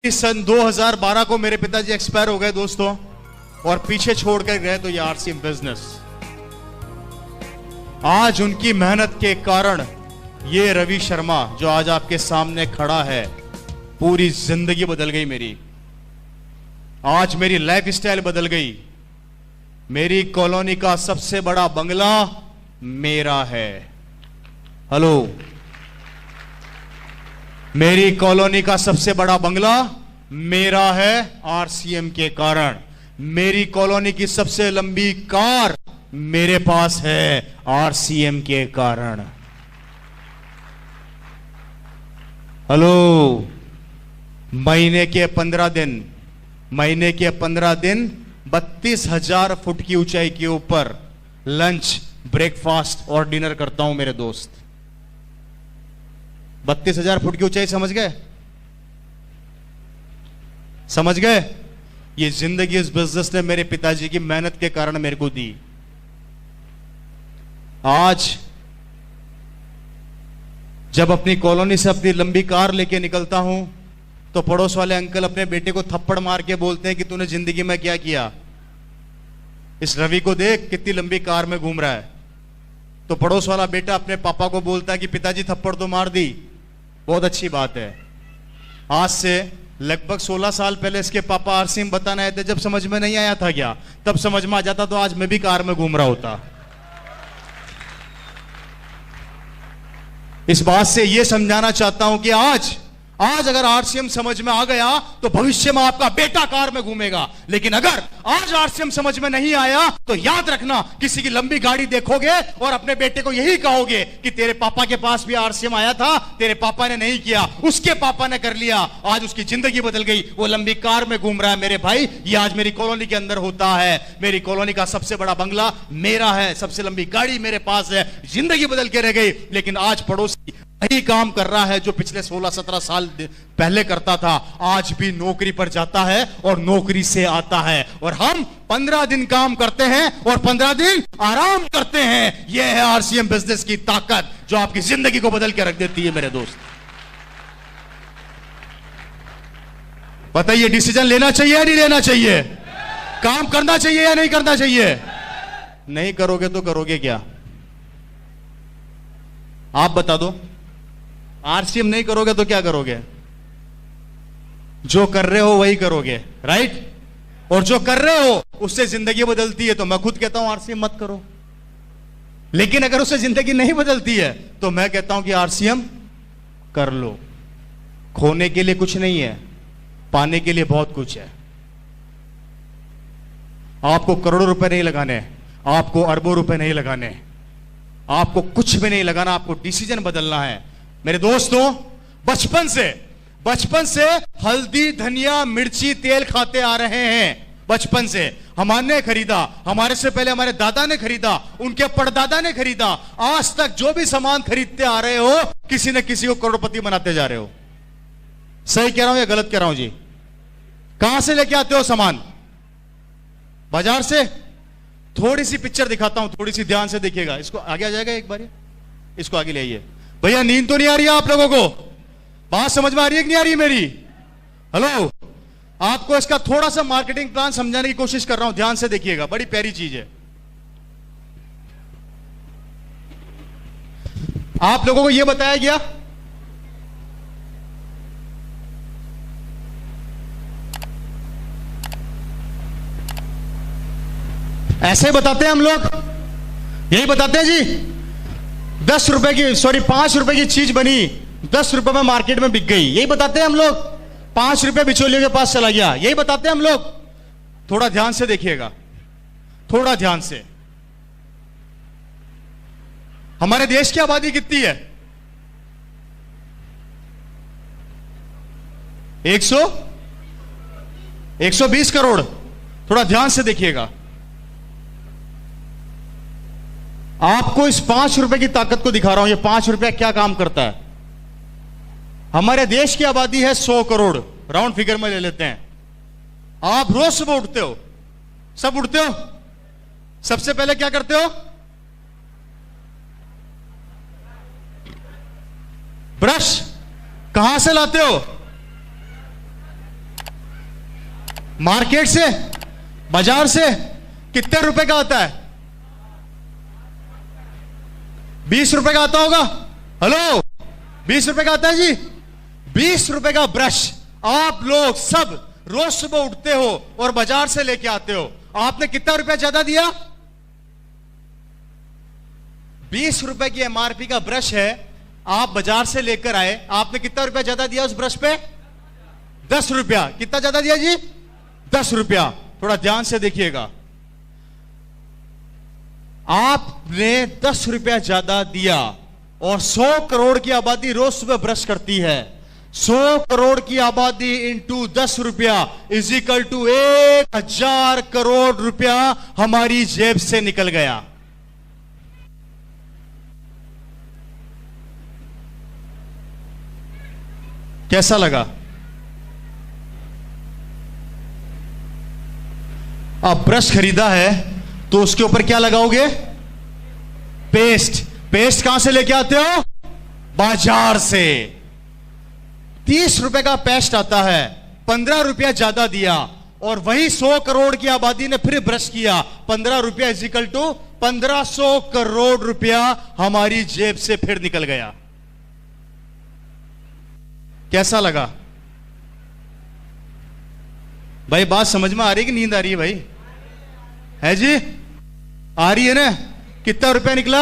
सन 2012 को मेरे पिताजी एक्सपायर हो गए दोस्तों, और पीछे छोड़कर गए तो ये आरसीएम बिजनेस। आज उनकी मेहनत के कारण ये रवि शर्मा जो आज आपके सामने खड़ा है, पूरी जिंदगी बदल गई मेरी। आज मेरी लाइफ स्टाइल बदल गई। मेरी कॉलोनी का सबसे बड़ा बंगला मेरा है। हेलो, मेरी कॉलोनी का सबसे बड़ा बंगला मेरा है आरसीएम के कारण। मेरी कॉलोनी की सबसे लंबी कार मेरे पास है आरसीएम के कारण। हेलो, महीने के 15 दिन 32,000 फुट की ऊंचाई के ऊपर लंच, ब्रेकफास्ट और डिनर करता हूं मेरे दोस्त। 32,000 फुट की ऊंचाई, समझ गए? समझ गए? ये जिंदगी इस बिजनेस ने मेरे पिताजी की मेहनत के कारण मेरे को दी। आज जब अपनी कॉलोनी से अपनी लंबी कार लेके निकलता हूं तो पड़ोस वाले अंकल अपने बेटे को थप्पड़ मार के बोलते हैं कि तूने जिंदगी में क्या किया, इस रवि को देख कितनी लंबी कार में घूम रहा है। तो पड़ोस वाला बेटा अपने पापा को बोलता है कि पिताजी थप्पड़ तो मार दी, बहुत अच्छी बात है। आज से लगभग 16 साल पहले इसके पापा आरसीएम बताने आए थे। जब समझ में नहीं आया था क्या, तब समझ में आ जाता तो आज मैं भी कार में घूम रहा होता। इस बात से यह समझाना चाहता हूं कि आज अगर आरसीएम समझ में आ गया तो भविष्य में आपका बेटा कार में घूमेगा। लेकिन अगर आज आरसीएम समझ में नहीं आया तो याद रखना, किसी की लंबी गाड़ी देखोगे और अपने बेटे को यही कहोगे कि तेरे पापा के पास भी आरसीएम आया था, तेरे पापा ने नहीं किया, उसके पापा ने कर लिया, आज उसकी जिंदगी बदल गई, वो लंबी कार में घूम रहा है। मेरे भाई, ये आज मेरी कॉलोनी के अंदर होता है। मेरी कॉलोनी का सबसे बड़ा बंगला मेरा है, सबसे लंबी गाड़ी मेरे पास है, जिंदगी बदल के रह गई। लेकिन आज पड़ोसी वही काम कर रहा है जो पिछले 16-17 साल पहले करता था। आज भी नौकरी पर जाता है और नौकरी से आता है, और हम 15 दिन काम करते हैं और 15 दिन आराम करते हैं। यह है आरसीएम बिजनेस की ताकत, जो आपकी जिंदगी को बदल के रख देती है मेरे दोस्त। बताइए, डिसीजन लेना चाहिए या नहीं लेना चाहिए? काम करना चाहिए या नहीं करना चाहिए? नहीं करोगे तो करोगे क्या? आप बता दो। आरसीएम नहीं करोगे तो क्या करोगे? जो कर रहे हो वही करोगे, राइट? और जो कर रहे हो उससे जिंदगी बदलती है तो मैं खुद कहता हूं आरसीएम मत करो। लेकिन अगर उससे जिंदगी नहीं बदलती है तो मैं कहता हूं कि आरसीएम कर लो। खोने के लिए कुछ नहीं है, पाने के लिए बहुत कुछ है। आपको करोड़ों रुपए नहीं लगाने, आपको अरबों रुपए नहीं लगाने, आपको कुछ भी नहीं लगाना, आपको डिसीजन बदलना है। मेरे दोस्तों, बचपन से हल्दी, धनिया, मिर्ची, तेल खाते आ रहे हैं। बचपन से हमारे खरीदा, हमारे से पहले हमारे दादा ने खरीदा, उनके परदादा ने खरीदा। आज तक जो भी सामान खरीदते आ रहे हो, किसी न किसी को करोड़पति बनाते जा रहे हो। सही कह रहा हूं या गलत कह रहा हूं जी? कहां से लेके आते हो सामान? बाजार से। थोड़ी सी पिक्चर दिखाता हूं, थोड़ी सी ध्यान से देखिएगा। इसको आगे आ जाएगा एक बार, इसको आगे ले आइए। भैया, नींद तो नहीं आ रही है आप लोगों को? बात समझ में आ रही है कि नहीं आ रही है मेरी? हेलो, आपको इसका थोड़ा सा मार्केटिंग प्लान समझाने की कोशिश कर रहा हूं, ध्यान से देखिएगा, बड़ी प्यारी चीज है। आप लोगों को यह बताया गया ऐसे बताते हैं हम लोग, यही बताते हैं जी। 10 रुपए की, 5 रुपए की चीज बनी, 10 रुपए में मार्केट में बिक गई, यही बताते हैं हम लोग। 5 रुपए बिचौलियों के पास चला गया, यही बताते हैं हम लोग। थोड़ा ध्यान से देखिएगा, थोड़ा ध्यान से। हमारे देश की आबादी कितनी है? 120 करोड़। थोड़ा ध्यान से देखिएगा। आपको इस 5 रुपए की ताकत को दिखा रहा हूं। ये 5 रुपया क्या काम करता है? हमारे देश की आबादी है 100 करोड़, राउंड फिगर में ले लेते हैं। आप रोज सुबह उठते हो, सब उठते हो, सबसे पहले क्या करते हो? ब्रश। कहां से लाते हो? मार्केट से, बाजार से कितने रुपए का आता है? 20 रुपए का आता होगा। हेलो, 20 रुपए का आता है जी। 20 रुपए का ब्रश आप लोग सब रोज सुबह उठते हो और बाजार से लेके आते हो। आपने कितना रुपया ज्यादा दिया? 20 रुपए की एमआरपी का ब्रश है, आप बाजार से लेकर आए, आपने कितना रुपया ज्यादा दिया उस ब्रश पे? 10 रुपया। कितना ज्यादा दिया जी? 10 रुपया। थोड़ा ध्यान से देखिएगा, आपने 10 रुपया ज्यादा दिया और 100 करोड़ की आबादी रोज सुबह ब्रश करती है। 100 करोड़ की आबादी इंटू 10 रुपया इज इक्वल टू 1000 करोड़ रुपया हमारी जेब से निकल गया। कैसा लगा? आप ब्रश खरीदा है तो उसके ऊपर क्या लगाओगे? पेस्ट। पेस्ट कहां से लेके आते हो? बाजार से। 30 रुपए का पेस्ट आता है, 15 रुपया ज्यादा दिया और वही 100 करोड़ की आबादी ने फिर ब्रश किया। 15 रुपया इज इक्वल टू 1500 करोड़ रुपया हमारी जेब से फिर निकल गया। कैसा लगा भाई? बात समझ में आ रही है कि नींद आ रही है भाई? है जी? आ रही है ना? कितना रुपया निकला?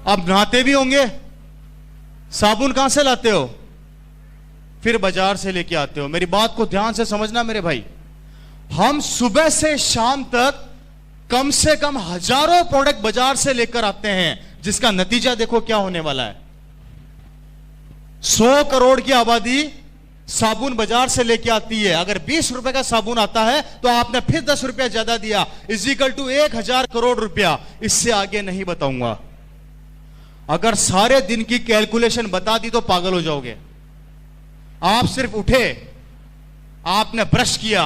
आप नहाते भी होंगे, साबुन कहां से लाते हो? फिर बाजार से लेके आते हो। मेरी बात को ध्यान से समझना मेरे भाई, हम सुबह से शाम तक कम से कम हजारों प्रोडक्ट बाजार से लेकर आते हैं, जिसका नतीजा देखो क्या होने वाला है। 100 करोड़ की आबादी साबुन बाजार से लेके आती है। अगर 20 रुपए का साबुन आता है तो आपने फिर 10 रुपया ज्यादा दिया, इज इक्वल टू 1000 करोड़ रुपया। इससे आगे नहीं बताऊंगा। अगर सारे दिन की कैलकुलेशन बता दी तो पागल हो जाओगे। आप सिर्फ उठे, आपने ब्रश किया,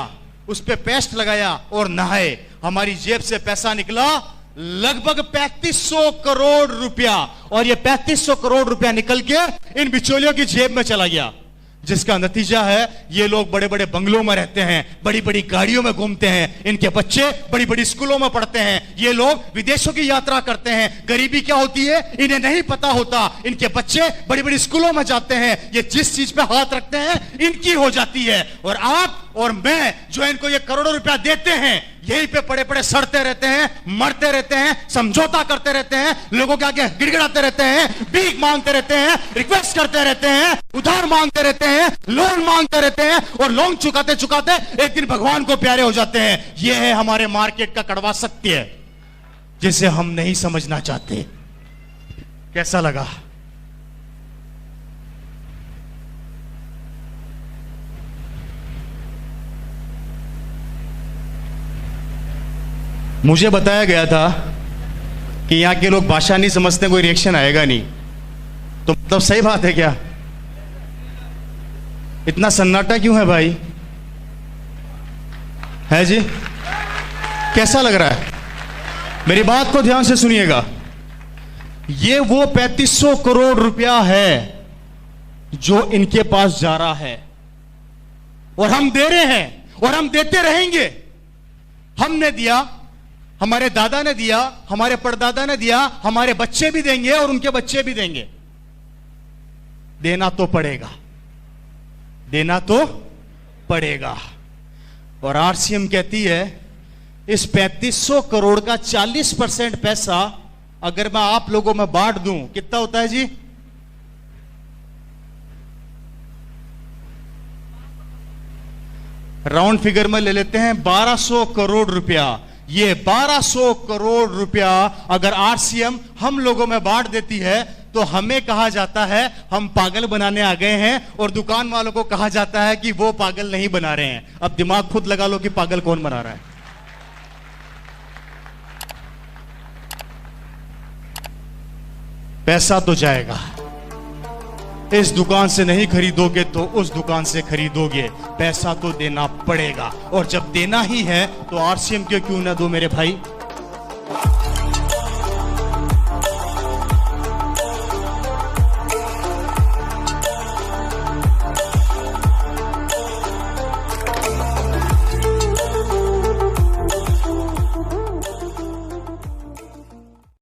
उस पे पेस्ट लगाया और नहाए, हमारी जेब से पैसा निकला लगभग 3500 करोड़ रुपया। और ये 3500 करोड़ रुपया निकल के इन बिचौलियों की जेब में चला गया, जिसका नतीजा है ये लोग बड़े बड़े बंगलों में रहते हैं, बड़ी बड़ी गाड़ियों में घूमते हैं, इनके बच्चे बड़ी बड़ी स्कूलों में पढ़ते हैं, ये लोग विदेशों की यात्रा करते हैं। गरीबी क्या होती है इन्हें नहीं पता होता। इनके बच्चे बड़ी बड़ी स्कूलों में जाते हैं, ये जिस चीज पे हाथ रखते हैं इनकी हो जाती है। और आप और मैं जो इनको ये करोड़ों रुपया देते हैं, यहीं पे पड़े पड़े सड़ते रहते हैं, मरते रहते हैं, समझौता करते रहते हैं, लोगों के आगे गिड़गिड़ाते रहते हैं, भीख मांगते रहते हैं, रिक्वेस्ट करते रहते हैं, उधार मांगते रहते हैं, लोन मांगते रहते हैं और लोन चुकाते चुकाते एक दिन भगवान को प्यारे हो जाते हैं। यह है हमारे मार्केट का कड़वा सत्य, जिसे हम नहीं समझना चाहते। कैसा लगा? मुझे बताया गया था कि यहां के लोग भाषा नहीं समझते, कोई रिएक्शन आएगा नहीं, तो मतलब सही बात है क्या? इतना सन्नाटा क्यों है भाई? है जी? कैसा लग रहा है? मेरी बात को ध्यान से सुनिएगा। ये वो 3500 करोड़ रुपया है जो इनके पास जा रहा है और हम दे रहे हैं और हम देते रहेंगे। हमने दिया, हमारे दादा ने दिया, हमारे परदादा ने दिया, हमारे बच्चे भी देंगे और उनके बच्चे भी देंगे। देना तो पड़ेगा, देना तो पड़ेगा। और आरसीएम कहती है इस 3500 करोड़ का 40% पैसा अगर मैं आप लोगों में बांट दूं, कितना होता है जी? राउंड फिगर में ले लेते हैं 1200 करोड़ रुपया। ये 1200 करोड़ रुपया अगर आरसीएम हम लोगों में बांट देती है तो हमें कहा जाता है हम पागल बनाने आ गए हैं, और दुकान वालों को कहा जाता है कि वो पागल नहीं बना रहे हैं। अब दिमाग खुद लगा लो कि पागल कौन बना रहा है। पैसा तो जाएगा, इस दुकान से नहीं खरीदोगे तो उस दुकान से खरीदोगे, पैसा तो देना पड़ेगा। और जब देना ही है तो आरसीएम क्यों ना दो मेरे भाई?